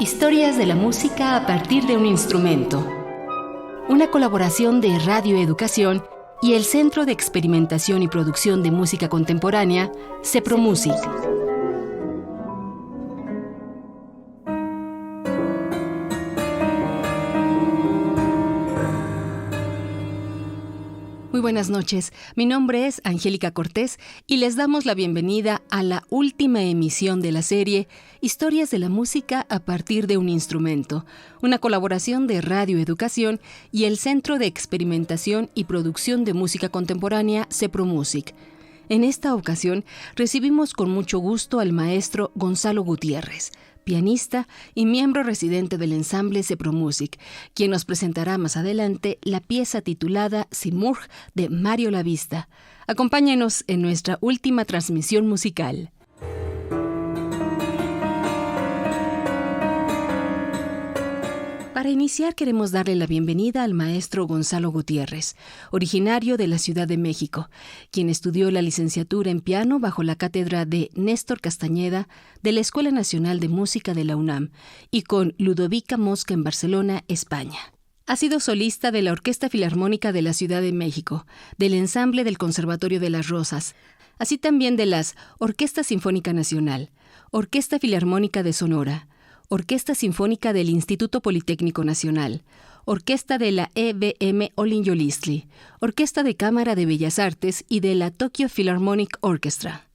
Historias de la música a partir de un instrumento. Una colaboración de Radio Educación y el Centro de Experimentación y Producción de Música Contemporánea, CEPROMUSIC. Muy buenas noches, mi nombre es Angélica Cortés y les damos la bienvenida a la última emisión de la serie Historias de la música a partir de un instrumento, una colaboración de Radio Educación y el Centro de Experimentación y Producción de Música Contemporánea, CEPROMUSIC. En esta ocasión recibimos con mucho gusto al maestro Gonzalo Gutiérrez, pianista y miembro residente del ensamble CEPROMUSIC, quien nos presentará más adelante la pieza titulada Simurgh de Mario Lavista. Acompáñenos en nuestra última transmisión musical. Para iniciar queremos darle la bienvenida al maestro Gonzalo Gutiérrez, originario de la Ciudad de México, quien estudió la licenciatura en piano bajo la cátedra de Néstor Castañeda de la Escuela Nacional de Música de la UNAM y con Ludovica Mosca en Barcelona, España. Ha sido solista de la Orquesta Filarmónica de la Ciudad de México, del ensamble del Conservatorio de las Rosas, así también de las Orquesta Sinfónica Nacional, Orquesta Filarmónica de Sonora, Orquesta Sinfónica del Instituto Politécnico Nacional, Orquesta de la EBM Olinjolistli, Orquesta de Cámara de Bellas Artes y de la Tokyo Philharmonic Orchestra.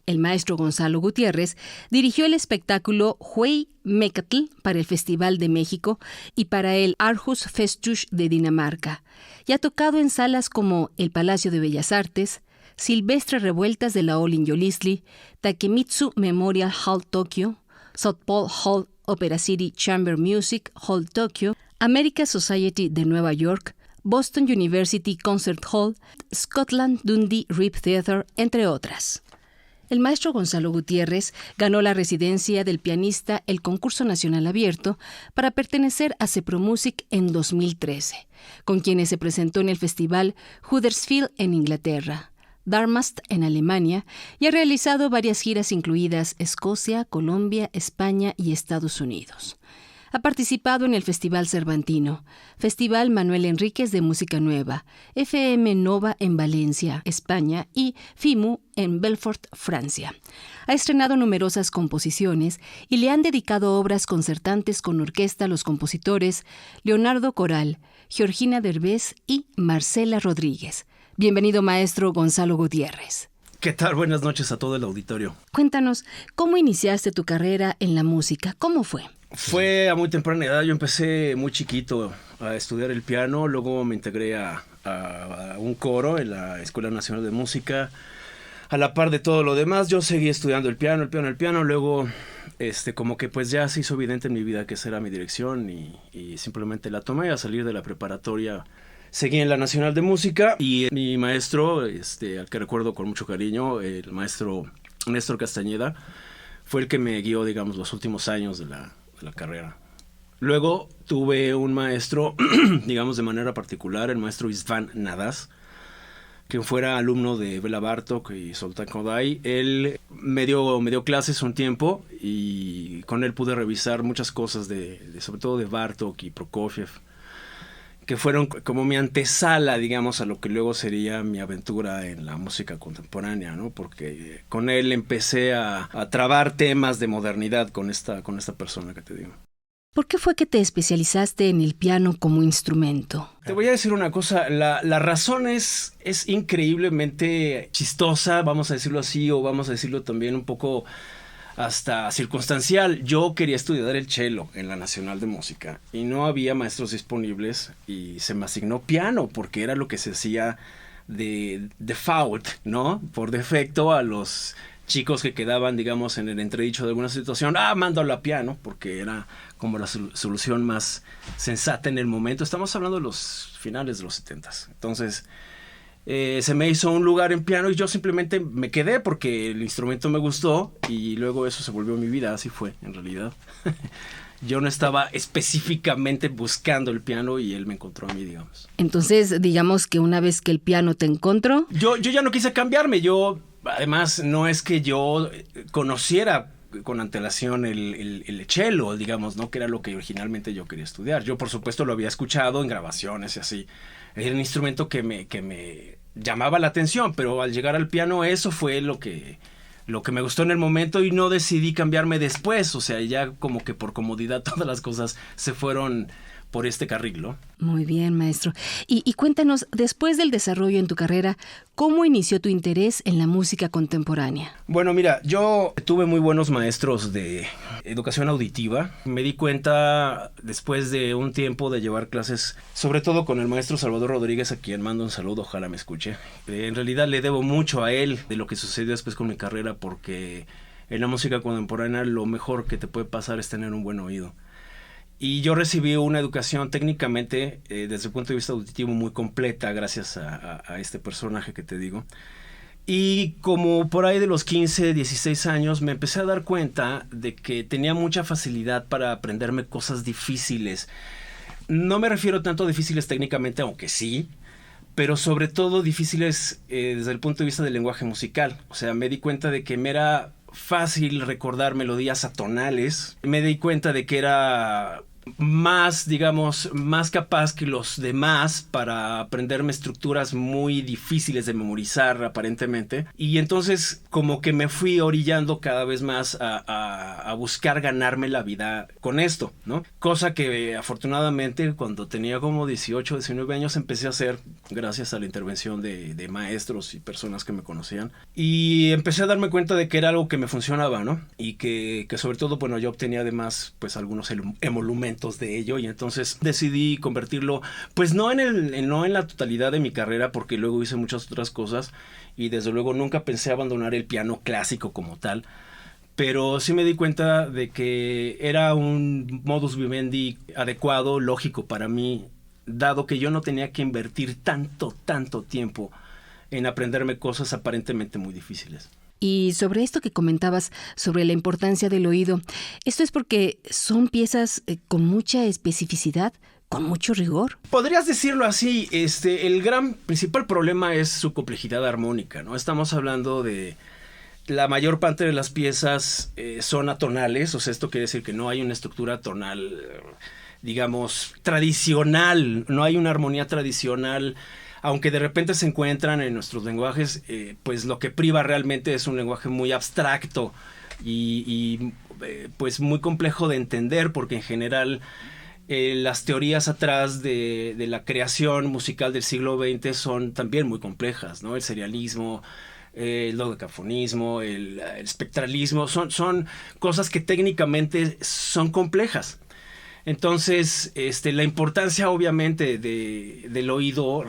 El maestro Gonzalo Gutiérrez dirigió el espectáculo Huey Mecatl para el Festival de México y para el Aarhus Festus de Dinamarca, y ha tocado en salas como el Palacio de Bellas Artes, Silvestre Revueltas de la Olinjolistli, Takemitsu Memorial Hall Tokyo, South Pole Hall Opera City Chamber Music Hall Tokyo, American Society de Nueva York, Boston University Concert Hall, Scotland Dundee Rip Theatre, entre otras. El maestro Gonzalo Gutiérrez ganó la residencia del pianista el Concurso Nacional Abierto para pertenecer a CEPROMUSIC en 2013, con quienes se presentó en el festival Huddersfield en Inglaterra, Darmstadt en Alemania, y ha realizado varias giras incluidas Escocia, Colombia, España y Estados Unidos. Ha participado en el Festival Cervantino, Festival Manuel Enríquez de Música Nueva, FM Nova en Valencia, España y FIMU en Belfort, Francia. Ha estrenado numerosas composiciones y le han dedicado obras concertantes con orquesta a los compositores Leonardo Coral, Georgina Derbez y Marcela Rodríguez. Bienvenido, maestro Gonzalo Gutiérrez. ¿Qué tal? Buenas noches a todo el auditorio. Cuéntanos, ¿cómo iniciaste tu carrera en la música? ¿Cómo fue? Fue a muy temprana edad. Yo empecé muy chiquito a estudiar el piano. Luego me integré a un coro en la Escuela Nacional de Música. A la par de todo lo demás, yo seguí estudiando el piano. Luego, como que pues ya se hizo evidente en mi vida que esa era mi dirección y simplemente la tomé. A salir de la preparatoria seguí en la Nacional de Música y mi maestro, al que recuerdo con mucho cariño, el maestro Néstor Castañeda, fue el que me guió, digamos, los últimos años de la carrera. Luego tuve un maestro, digamos, de manera particular, el maestro István Nadas, que fuera alumno de Bela Bartók y Zoltán Kodály. Él me dio clases un tiempo y con él pude revisar muchas cosas, sobre todo de Bartók y Prokofiev, que fueron como mi antesala, digamos, a lo que luego sería mi aventura en la música contemporánea, ¿no? Porque con él empecé a trabar temas de modernidad con esta persona que te digo. ¿Por qué fue que te especializaste en el piano como instrumento? Te voy a decir una cosa, la razón es increíblemente chistosa, vamos a decirlo así, o vamos a decirlo también un poco hasta circunstancial. Yo quería estudiar el cello en la Nacional de Música y no había maestros disponibles y se me asignó piano porque era lo que se hacía de default, ¿no? Por defecto a los chicos que quedaban, digamos, en el entredicho de alguna situación, mándalo a piano porque era como la solución más sensata en el momento. Estamos hablando de los finales de los 70s. Entonces se me hizo un lugar en piano y yo simplemente me quedé porque el instrumento me gustó y luego eso se volvió mi vida. Así fue, en realidad. Yo no estaba específicamente buscando el piano y él me encontró a mí, digamos. Entonces, digamos que una vez que el piano te encontró... Yo ya no quise cambiarme. Además, no es que yo conociera con antelación el cello, digamos, ¿no? Que era lo que originalmente yo quería estudiar. Yo, por supuesto, lo había escuchado en grabaciones y así. Era un instrumento que me llamaba la atención, pero al llegar al piano eso fue lo que me gustó en el momento y no decidí cambiarme después. O sea, ya como que por comodidad todas las cosas se fueron por este carril, ¿no? Muy bien, maestro. Y cuéntanos, después del desarrollo en tu carrera, ¿cómo inició tu interés en la música contemporánea? Bueno, mira, yo tuve muy buenos maestros de educación auditiva. Me di cuenta después de un tiempo de llevar clases, sobre todo con el maestro Salvador Rodríguez, a quien mando un saludo, ojalá me escuche. En realidad le debo mucho a él de lo que sucedió después con mi carrera, porque en la música contemporánea lo mejor que te puede pasar es tener un buen oído. Y yo recibí una educación técnicamente, desde el punto de vista auditivo, muy completa gracias a este personaje que te digo. Y como por ahí de los 15, 16 años me empecé a dar cuenta de que tenía mucha facilidad para aprenderme cosas difíciles. No me refiero tanto a difíciles técnicamente, aunque sí, pero sobre todo difíciles desde el punto de vista del lenguaje musical. O sea, me di cuenta de que me era fácil recordar melodías atonales. Me di cuenta de que era más, digamos, más capaz que los demás para aprenderme estructuras muy difíciles de memorizar aparentemente, y entonces como que me fui orillando cada vez más a buscar ganarme la vida con esto, ¿no? Cosa que afortunadamente cuando tenía como 18, 19 años empecé a hacer gracias a la intervención de maestros y personas que me conocían, y empecé a darme cuenta de que era algo que me funcionaba, ¿no? Y que sobre todo, bueno, yo obtenía además pues algunos emolumentos de ello, y entonces decidí convertirlo, pues no en la totalidad de mi carrera, porque luego hice muchas otras cosas y desde luego nunca pensé abandonar el piano clásico como tal, pero sí me di cuenta de que era un modus vivendi adecuado, lógico para mí, dado que yo no tenía que invertir tanto tiempo en aprenderme cosas aparentemente muy difíciles. Y sobre esto que comentabas, sobre la importancia del oído, ¿esto es porque son piezas con mucha especificidad, con mucho rigor? Podrías decirlo así. El principal problema es su complejidad armónica, ¿no? Estamos hablando de la mayor parte de las piezas son atonales, o sea, esto quiere decir que no hay una estructura tonal, digamos, tradicional, no hay una armonía tradicional. Aunque de repente se encuentran en nuestros lenguajes, pues lo que priva realmente es un lenguaje muy abstracto y pues muy complejo de entender, porque en general las teorías atrás de la creación musical del siglo XX son también muy complejas, ¿no? El serialismo, el dodecafonismo, el espectralismo, son cosas que técnicamente son complejas. Entonces, la importancia obviamente del oído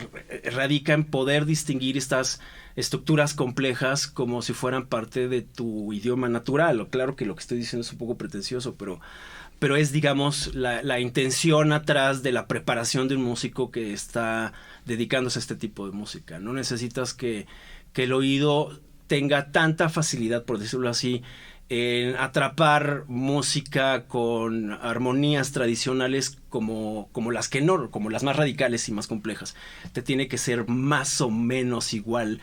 radica en poder distinguir estas estructuras complejas como si fueran parte de tu idioma natural. Claro que lo que estoy diciendo es un poco pretencioso, pero es, digamos, la intención atrás de la preparación de un músico que está dedicándose a este tipo de música. No necesitas que el oído tenga tanta facilidad, por decirlo así, en atrapar música con armonías tradicionales como las más radicales y más complejas. Te tiene que ser más o menos igual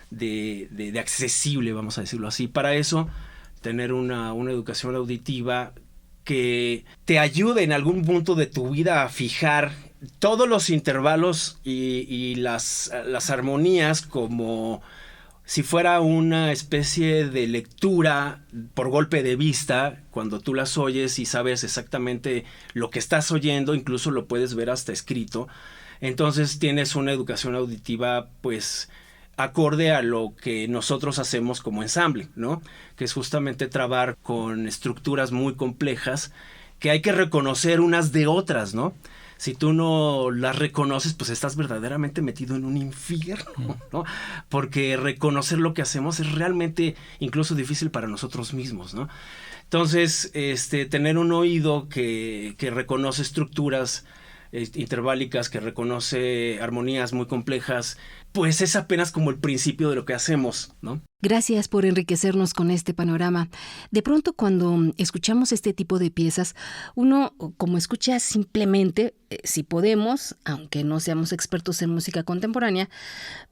de accesible, vamos a decirlo así. Para eso, tener una educación auditiva que te ayude en algún punto de tu vida a fijar todos los intervalos y las armonías como si fuera una especie de lectura por golpe de vista. Cuando tú las oyes y sabes exactamente lo que estás oyendo, incluso lo puedes ver hasta escrito, entonces tienes una educación auditiva pues acorde a lo que nosotros hacemos como ensamble, ¿no? Que es justamente trabajar con estructuras muy complejas que hay que reconocer unas de otras, ¿no? Si tú no las reconoces, pues estás verdaderamente metido en un infierno, ¿no? Porque reconocer lo que hacemos es realmente incluso difícil para nosotros mismos, ¿no? Entonces, tener un oído que reconoce estructuras interválicas, que reconoce armonías muy complejas, pues es apenas como el principio de lo que hacemos, ¿no? Gracias por enriquecernos con este panorama. De pronto, cuando escuchamos este tipo de piezas, uno, como escucha simplemente, si podemos, aunque no seamos expertos en música contemporánea,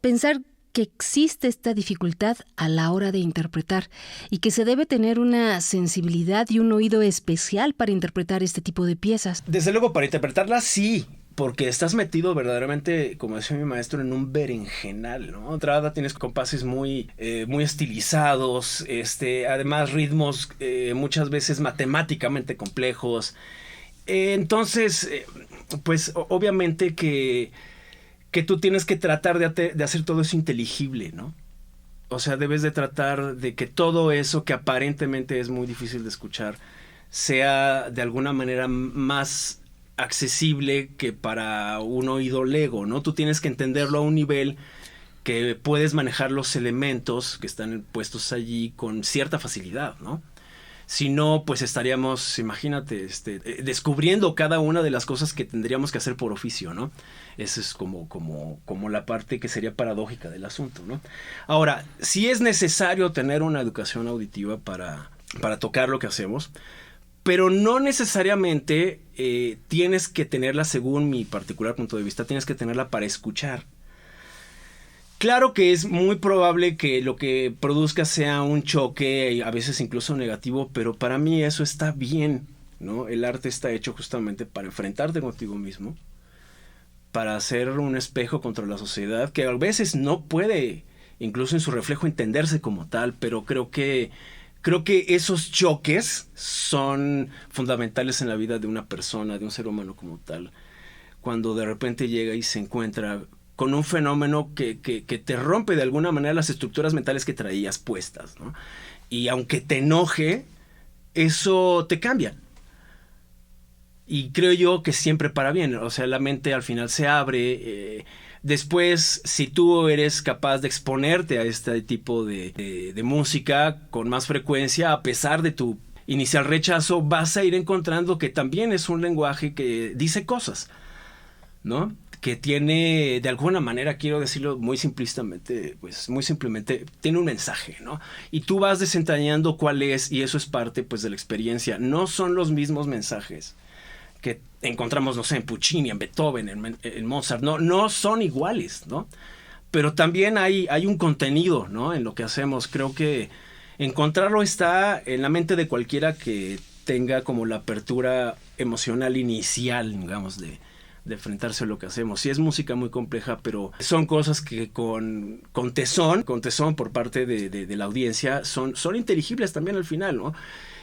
pensar que existe esta dificultad a la hora de interpretar y que se debe tener una sensibilidad y un oído especial para interpretar este tipo de piezas. Desde luego, para interpretarlas sí, porque estás metido verdaderamente, como decía mi maestro, en un berenjenal, ¿no? De entrada tienes compases muy estilizados, además ritmos muchas veces matemáticamente complejos. Entonces, pues obviamente que tú tienes que tratar de hacer todo eso inteligible, ¿no? O sea, debes de tratar de que todo eso que aparentemente es muy difícil de escuchar sea de alguna manera más accesible que para un oído lego, ¿no? Tú tienes que entenderlo a un nivel que puedes manejar los elementos que están puestos allí con cierta facilidad, ¿no? Si no, pues estaríamos, imagínate, descubriendo cada una de las cosas que tendríamos que hacer por oficio, ¿no? Esa es como la parte que sería paradójica del asunto, ¿no? Ahora, sí es necesario tener una educación auditiva para tocar lo que hacemos, pero no necesariamente tienes que tenerla, según mi particular punto de vista, tienes que tenerla para escuchar. Claro que es muy probable que lo que produzca sea un choque, a veces incluso negativo, pero para mí eso está bien, ¿no? El arte está hecho justamente para enfrentarte contigo mismo, para hacer un espejo contra la sociedad, que a veces no puede, incluso en su reflejo, entenderse como tal, pero creo que esos choques son fundamentales en la vida de una persona, de un ser humano como tal, cuando de repente llega y se encuentra con un fenómeno que te rompe de alguna manera las estructuras mentales que traías puestas, ¿no? Y aunque te enoje, eso te cambia. Y creo yo que siempre para bien, o sea, la mente al final se abre. Después, si tú eres capaz de exponerte a este tipo de música con más frecuencia, a pesar de tu inicial rechazo, vas a ir encontrando que también es un lenguaje que dice cosas, ¿no? Que tiene, de alguna manera, quiero decirlo muy simplistamente, pues muy simplemente, tiene un mensaje, ¿no? Y tú vas desentrañando cuál es, y eso es parte, pues, de la experiencia. No son los mismos mensajes que encontramos, no sé, en Puccini, en Beethoven, en Mozart, no son iguales, ¿no? Pero también hay un contenido, ¿no? En lo que hacemos. Creo que encontrarlo está en la mente de cualquiera que tenga como la apertura emocional inicial, digamos, de enfrentarse a lo que hacemos. Sí, es música muy compleja, pero son cosas que con tesón por parte de la audiencia son inteligibles también al final, ¿no?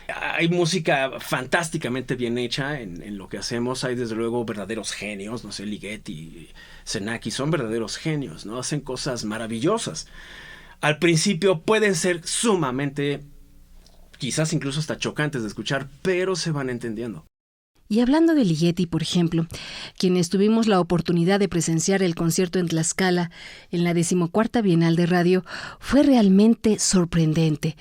Hay música fantásticamente bien hecha en lo que hacemos. Hay desde luego verdaderos genios, no sé, Ligeti, Zenaki, son verdaderos genios, ¿no? Hacen cosas maravillosas. Al principio pueden ser sumamente, quizás incluso hasta chocantes de escuchar, pero se van entendiendo. Y hablando de Ligeti, por ejemplo, quienes tuvimos la oportunidad de presenciar el concierto en Tlaxcala en la 14ª Bienal de Radio, fue realmente sorprendente,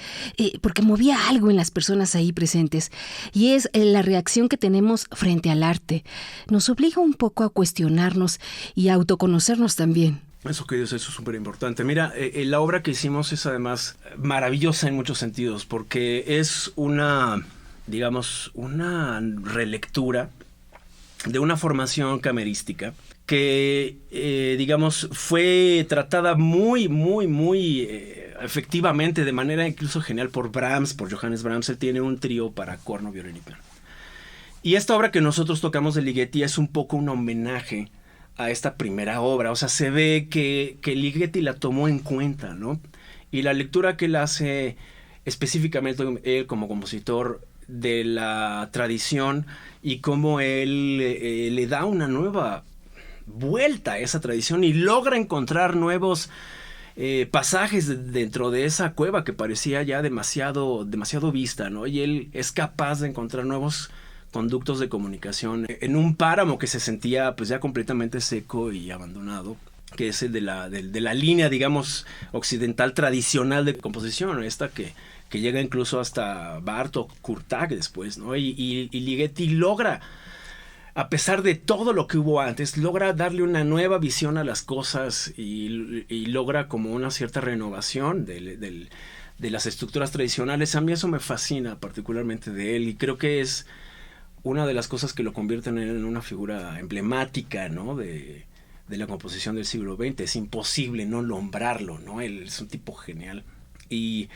porque movía algo en las personas ahí presentes, y es la reacción que tenemos frente al arte. Nos obliga un poco a cuestionarnos y a autoconocernos también. Eso que dices, eso es súper importante. Mira, la obra que hicimos es además maravillosa en muchos sentidos, porque es una relectura de una formación camerística que, fue tratada muy, muy, muy efectivamente, de manera incluso genial por Johannes Brahms. Él tiene un trío para corno, violín y piano. Y esta obra que nosotros tocamos de Ligeti es un poco un homenaje a esta primera obra. O sea, se ve que Ligeti la tomó en cuenta, ¿no? Y la lectura que él hace específicamente, él como compositor, de la tradición, y cómo él le da una nueva vuelta a esa tradición y logra encontrar nuevos pasajes dentro de esa cueva que parecía ya demasiado vista, ¿no? Y él es capaz de encontrar nuevos conductos de comunicación en un páramo que se sentía pues ya completamente seco y abandonado, que es el de la línea, digamos, occidental tradicional de composición, esta que llega incluso hasta Bartók, Kurtág después, ¿no? Y Ligeti logra, a pesar de todo lo que hubo antes, logra darle una nueva visión a las cosas y logra como una cierta renovación de las estructuras tradicionales. A mí eso me fascina particularmente de él, y creo que es una de las cosas que lo convierten en una figura emblemática, ¿no? de la composición del siglo XX. Es imposible no nombrarlo, ¿no? Él es un tipo genial. Y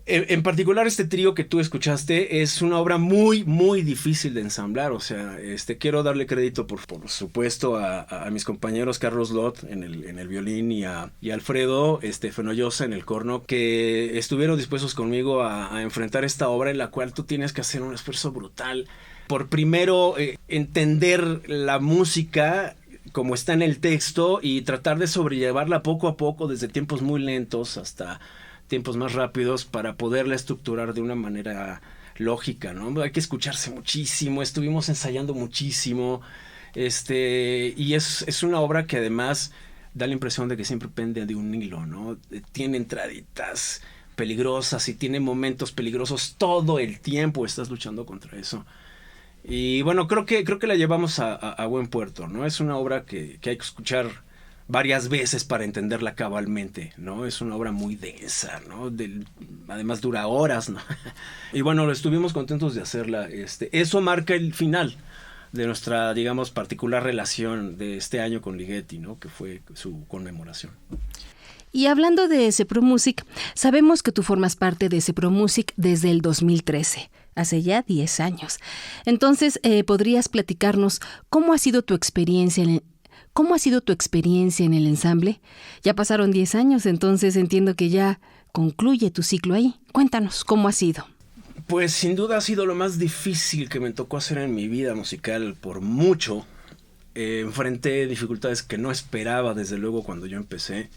en particular este trío que tú escuchaste es una obra muy, muy difícil de ensamblar. O sea, quiero darle crédito, por supuesto, a mis compañeros Carlos Lot en el violín y a Alfredo Fenollosa en el corno, que estuvieron dispuestos conmigo a enfrentar esta obra en la cual tú tienes que hacer un esfuerzo brutal por primero entender la música como está en el texto y tratar de sobrellevarla poco a poco desde tiempos muy lentos hasta tiempos más rápidos para poderla estructurar de una manera lógica, ¿no? Hay que escucharse muchísimo, estuvimos ensayando muchísimo, y es una obra que además da la impresión de que siempre pende de un hilo, ¿no? Tiene entraditas peligrosas y tiene momentos peligrosos todo el tiempo, estás luchando contra eso. Y bueno, creo que la llevamos a buen puerto, ¿no? Es una obra que hay que escuchar varias veces para entenderla cabalmente, ¿no? Es una obra muy densa, ¿no? Además dura horas, ¿no? Y bueno, estuvimos contentos de hacerla. Eso marca el final de nuestra, digamos, particular relación de este año con Ligeti, ¿no? Que fue su conmemoración. Y hablando de Sepromusic, sabemos que tú formas parte de Sepromusic desde el 2013. Hace ya 10 años. Entonces, ¿podrías platicarnos cómo ha sido tu experiencia en el ensamble? Ya pasaron 10 años, entonces entiendo que ya concluye tu ciclo ahí. Cuéntanos, ¿cómo ha sido? Pues sin duda ha sido lo más difícil que me tocó hacer en mi vida musical por mucho. Enfrenté dificultades que no esperaba desde luego cuando yo empecé.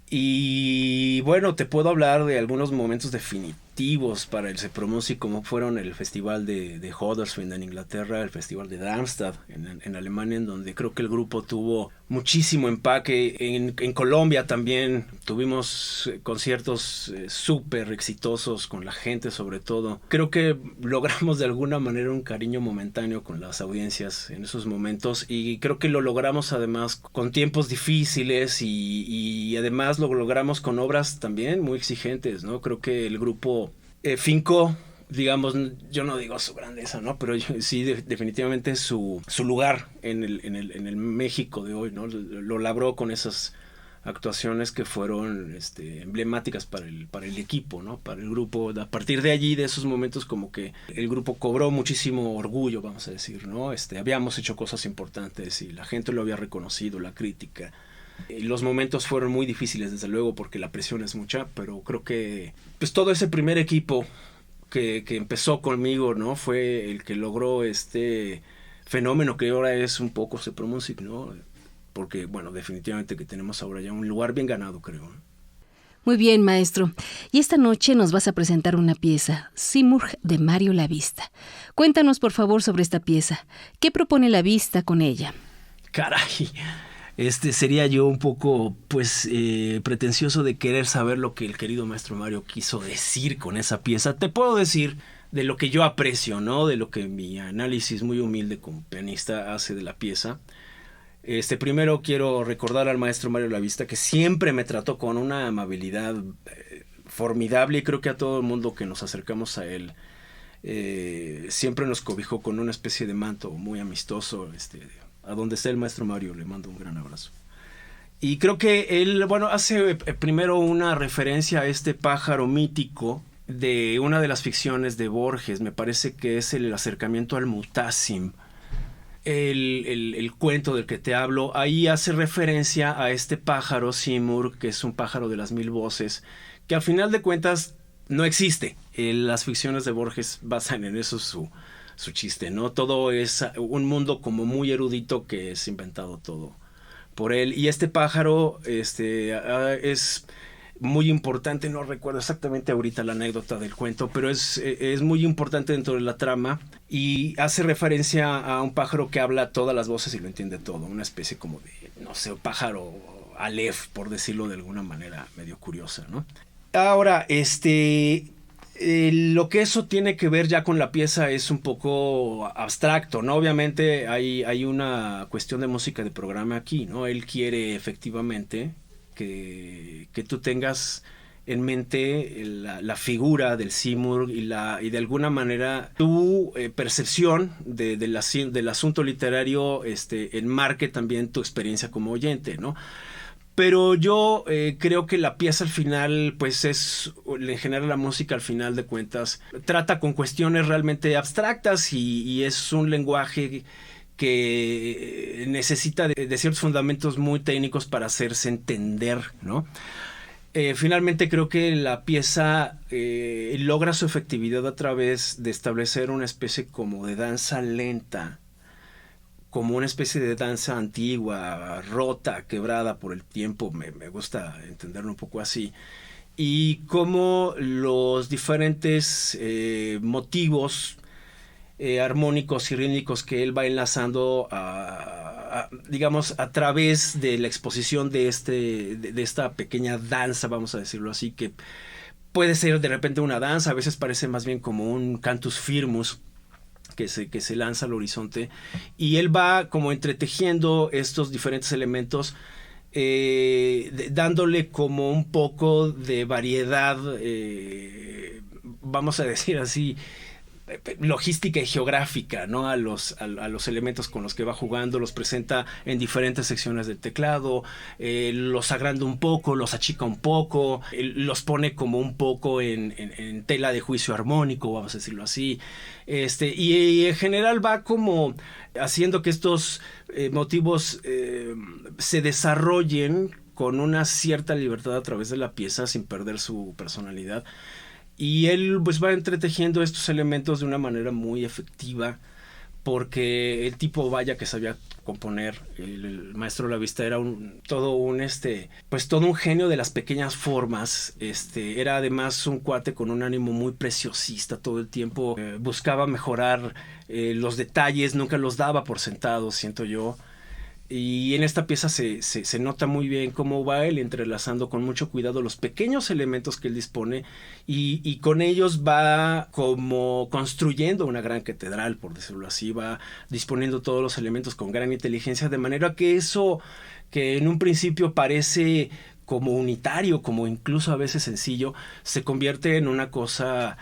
Y bueno, te puedo hablar de algunos momentos definitivos para el Sepromusic, como fueron el festival de Huddersfield en Inglaterra, el festival de Darmstadt en Alemania, en donde creo que el grupo tuvo muchísimo empaque. En Colombia también tuvimos conciertos súper exitosos con la gente, sobre todo. Creo que logramos de alguna manera un cariño momentáneo con las audiencias en esos momentos, y creo que lo logramos además con tiempos difíciles y además lo logramos con obras también muy exigentes, ¿no? Creo que el grupo fincó, digamos, yo no digo su grandeza, ¿no? Pero sí definitivamente su lugar en el México de hoy, ¿no? Lo labró con esas actuaciones que fueron emblemáticas para el equipo, ¿no? Para el grupo. A partir de allí, de esos momentos, como que el grupo cobró muchísimo orgullo, vamos a decir, ¿no? Habíamos hecho cosas importantes y la gente lo había reconocido, la crítica. Y los momentos fueron muy difíciles, desde luego, porque la presión es mucha, pero creo que pues todo ese primer equipo que empezó conmigo, ¿no? Fue el que logró este fenómeno que ahora es un poco Sepromusic, ¿no? Porque, bueno, definitivamente que tenemos ahora ya un lugar bien ganado, creo. Muy bien, maestro. Y esta noche nos vas a presentar una pieza, Simurgh, de Mario Lavista. Cuéntanos, por favor, sobre esta pieza. ¿Qué propone Lavista con ella? Caray, sería yo un poco, pues, pretencioso de querer saber lo que el querido maestro Mario quiso decir con esa pieza. Te puedo decir de lo que yo aprecio, ¿no? De lo que mi análisis muy humilde como pianista hace de la pieza. Primero quiero recordar al maestro Mario Lavista, que siempre me trató con una amabilidad formidable, y creo que a todo el mundo que nos acercamos a él siempre nos cobijó con una especie de manto muy amistoso. A donde esté el maestro Mario, le mando un gran abrazo. Y creo que él, bueno, hace primero una referencia a este pájaro mítico de una de las ficciones de Borges. Me parece que es el acercamiento al Mutassim, el cuento del que te hablo. Ahí hace referencia a este pájaro Simurgh, que es un pájaro de las 1000 voces, que al final de cuentas no existe. Las ficciones de Borges basan en eso su chiste, ¿no? Todo es un mundo como muy erudito que es inventado todo por él. Y este pájaro es muy importante, no recuerdo exactamente ahorita la anécdota del cuento, pero es muy importante dentro de la trama, y hace referencia a un pájaro que habla todas las voces y lo entiende todo, una especie como de, no sé, pájaro Aleph, por decirlo de alguna manera medio curiosa, ¿no? Ahora, lo que eso tiene que ver ya con la pieza es un poco abstracto, ¿no? Obviamente hay una cuestión de música de programa aquí, ¿no? Él quiere efectivamente que tú tengas en mente la figura del Simurgh y de alguna manera tu percepción del asunto literario enmarque también tu experiencia como oyente, ¿no? Pero yo creo que la pieza al final, pues en general la música al final de cuentas, trata con cuestiones realmente abstractas y es un lenguaje que necesita de ciertos fundamentos muy técnicos para hacerse entender, ¿no? Finalmente creo que la pieza logra su efectividad a través de establecer una especie como de danza lenta, como una especie de danza antigua, rota, quebrada por el tiempo, me gusta entenderlo un poco así, y cómo los diferentes motivos armónicos y rítmicos que él va enlazando digamos, a través de la exposición de esta pequeña danza, vamos a decirlo así, que puede ser de repente una danza, a veces parece más bien como un cantus firmus, que se lanza al horizonte, y él va como entretejiendo estos diferentes elementos, dándole como un poco de variedad, vamos a decir así, logística y geográfica, ¿no? A los elementos con los que va jugando, los presenta en diferentes secciones del teclado, los agranda un poco, los achica un poco, los pone como un poco en tela de juicio armónico, vamos a decirlo así, y en general va como haciendo que estos motivos se desarrollen con una cierta libertad a través de la pieza sin perder su personalidad. Y él pues va entretejiendo estos elementos de una manera muy efectiva, porque el tipo, vaya que sabía componer, el maestro Lavista era todo un genio de las pequeñas formas. Era además un cuate con un ánimo muy preciosista, todo el tiempo buscaba mejorar los detalles, nunca los daba por sentados, siento yo. Y en esta pieza se nota muy bien cómo va él entrelazando con mucho cuidado los pequeños elementos que él dispone, y con ellos va como construyendo una gran catedral, por decirlo así, va disponiendo todos los elementos con gran inteligencia, de manera que eso que en un principio parece como unitario, como incluso a veces sencillo, se convierte en una cosa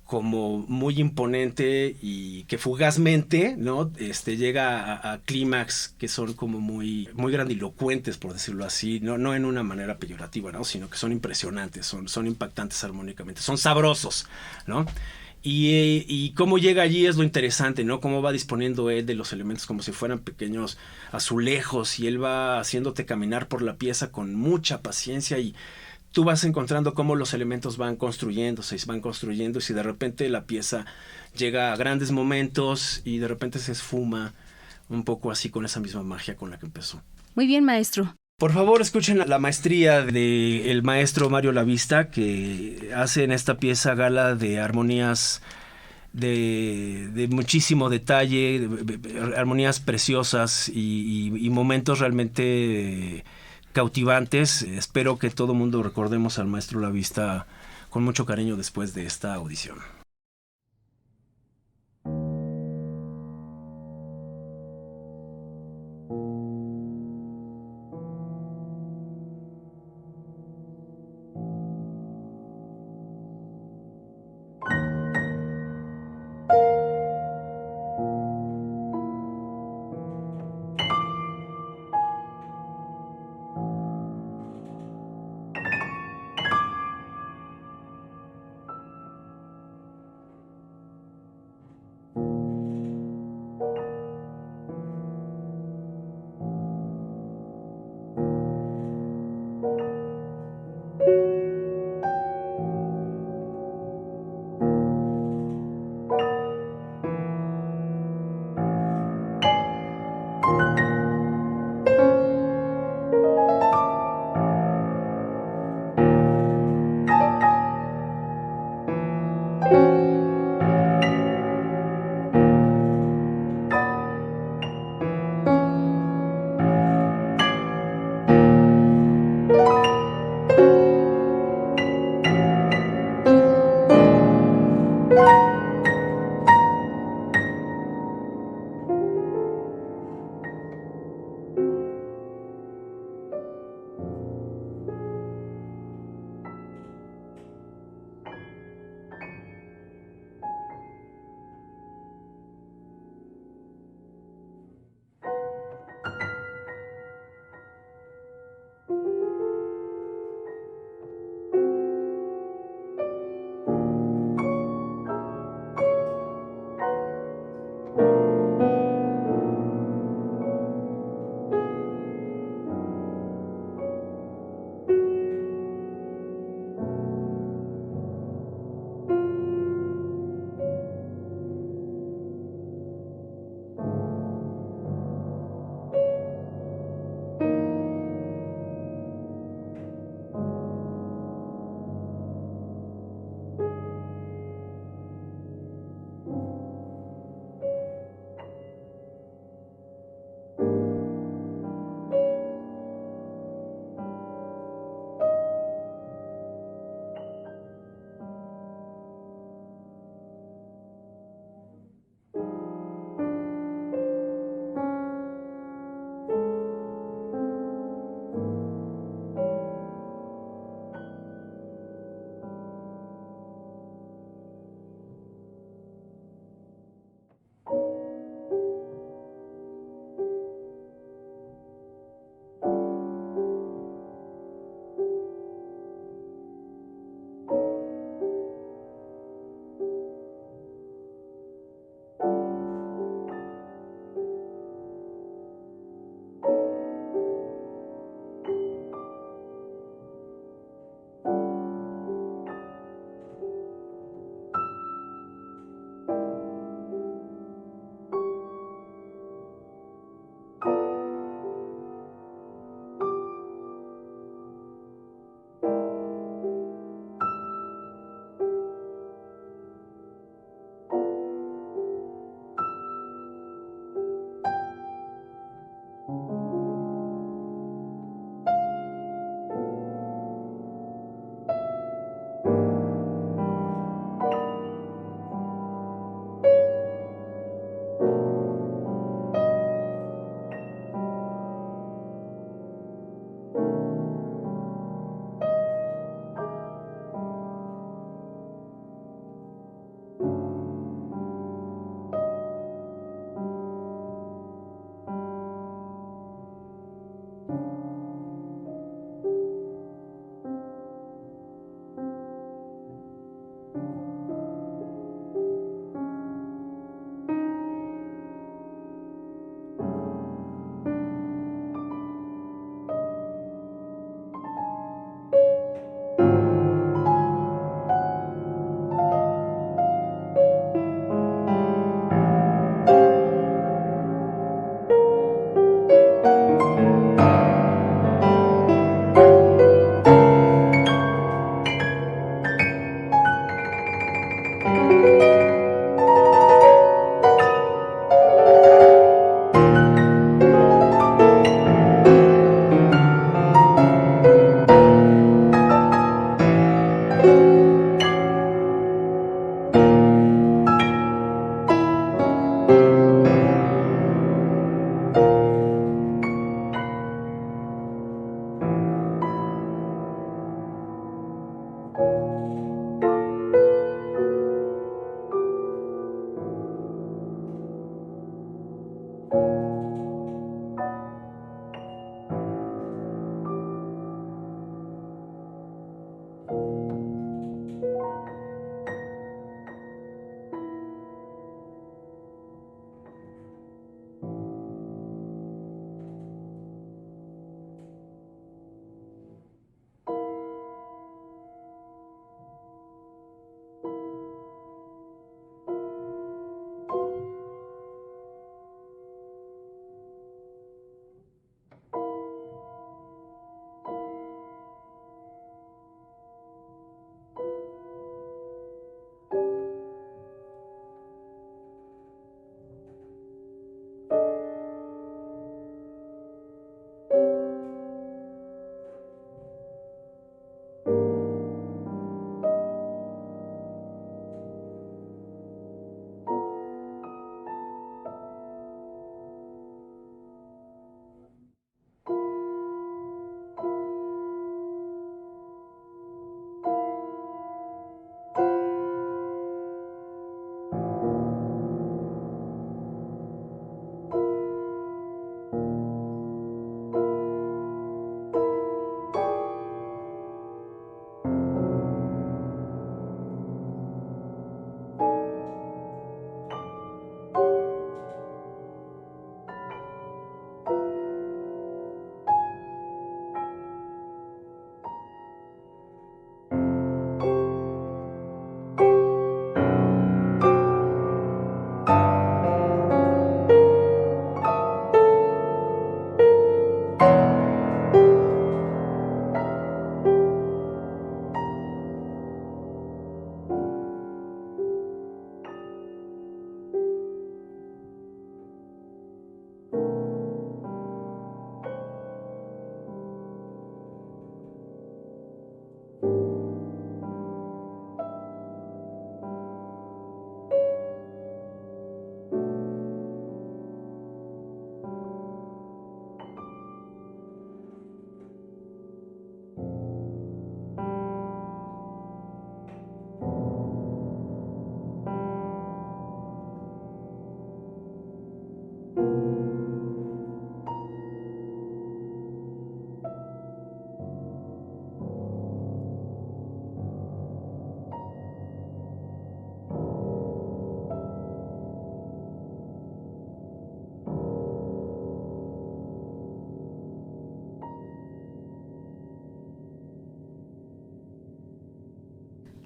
como muy imponente y que fugazmente, ¿no? Llega a clímax que son como muy, muy grandilocuentes, por decirlo así, no en una manera peyorativa, ¿no? Sino que son impresionantes, son impactantes armónicamente, son sabrosos, ¿no? Y cómo llega allí es lo interesante, ¿no? Cómo va disponiendo él de los elementos como si fueran pequeños azulejos, y él va haciéndote caminar por la pieza con mucha paciencia, y tú vas encontrando cómo los elementos van construyéndose y se van construyendo, y si de repente la pieza llega a grandes momentos y de repente se esfuma un poco así con esa misma magia con la que empezó. Muy bien, maestro. Por favor, escuchen la maestría del maestro Mario Lavista, que hace en esta pieza gala de armonías de muchísimo detalle, armonías preciosas y momentos realmente cautivantes. Espero que todo mundo recordemos al maestro Lavista con mucho cariño después de esta audición.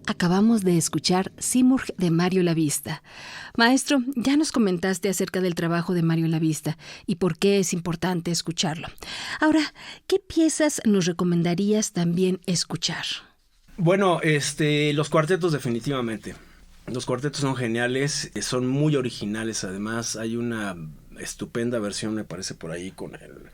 acabamos de escuchar Simurgh de Mario Lavista. Maestro, ya nos comentaste acerca del trabajo de Mario Lavista y por qué es importante escucharlo. Ahora, ¿qué piezas nos recomendarías también escuchar? Bueno, los cuartetos definitivamente. Los cuartetos son geniales, son muy originales. Además, hay una estupenda versión, me parece, por ahí con el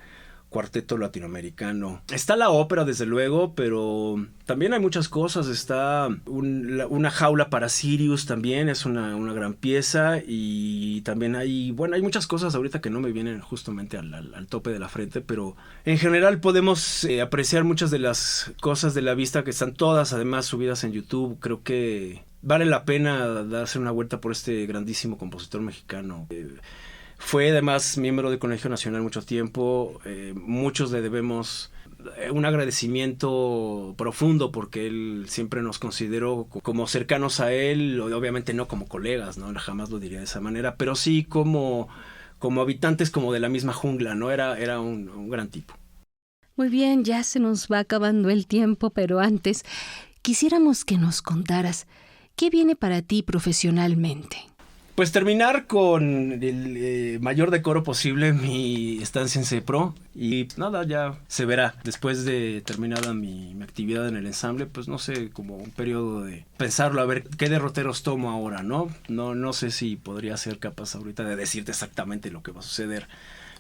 cuarteto latinoamericano. Está la ópera, desde luego, pero también hay muchas cosas. Está una jaula para Sirius, también es una gran pieza. Y también hay muchas cosas ahorita que no me vienen justamente al tope de la frente, pero en general podemos apreciar muchas de las cosas de Lavista, que están todas además subidas en YouTube. Creo que vale la pena darse una vuelta por este grandísimo compositor mexicano. Fue además miembro del Colegio Nacional mucho tiempo. Muchos le debemos un agradecimiento profundo porque él siempre nos consideró como cercanos a él, obviamente no como colegas, ¿no? Jamás lo diría de esa manera, pero sí como habitantes como de la misma jungla, ¿no? Era un gran tipo. Muy bien, ya se nos va acabando el tiempo, pero antes quisiéramos que nos contaras ¿qué viene para ti profesionalmente? Pues terminar con el mayor decoro posible mi estancia en CEPRO y nada, ya se verá. Después de terminada mi actividad en el ensamble, pues no sé, como un periodo de pensarlo, a ver qué derroteros tomo ahora, ¿no? No sé si podría ser capaz ahorita de decirte exactamente lo que va a suceder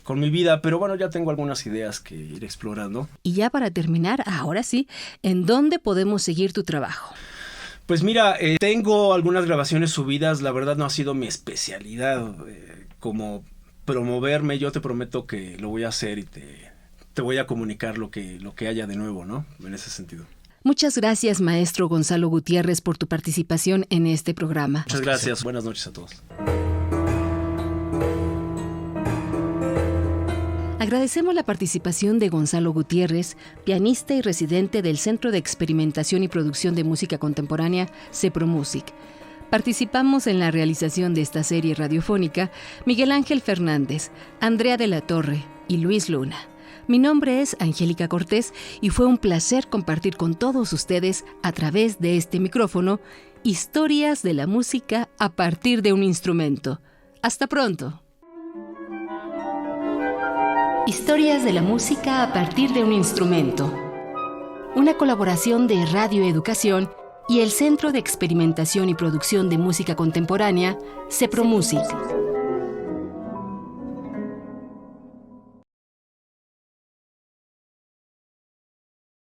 con mi vida, pero bueno, ya tengo algunas ideas que ir explorando. Y ya para terminar, ahora sí, ¿en dónde podemos seguir tu trabajo? Pues mira, tengo algunas grabaciones subidas, la verdad no ha sido mi especialidad como promoverme. Yo te prometo que lo voy a hacer y te voy a comunicar lo que haya de nuevo, ¿no? En ese sentido. Muchas gracias, maestro Gonzalo Gutiérrez, por tu participación en este programa. Muchas gracias. Buenas noches a todos. Agradecemos la participación de Gonzalo Gutiérrez, pianista y residente del Centro de Experimentación y Producción de Música Contemporánea, CEPROMUSIC. Participamos en la realización de esta serie radiofónica Miguel Ángel Fernández, Andrea de la Torre y Luis Luna. Mi nombre es Angélica Cortés y fue un placer compartir con todos ustedes a través de este micrófono historias de la música a partir de un instrumento. Hasta pronto. Historias de la música a partir de un instrumento. Una colaboración de Radio Educación y el Centro de Experimentación y Producción de Música Contemporánea, CEPROMUSIC.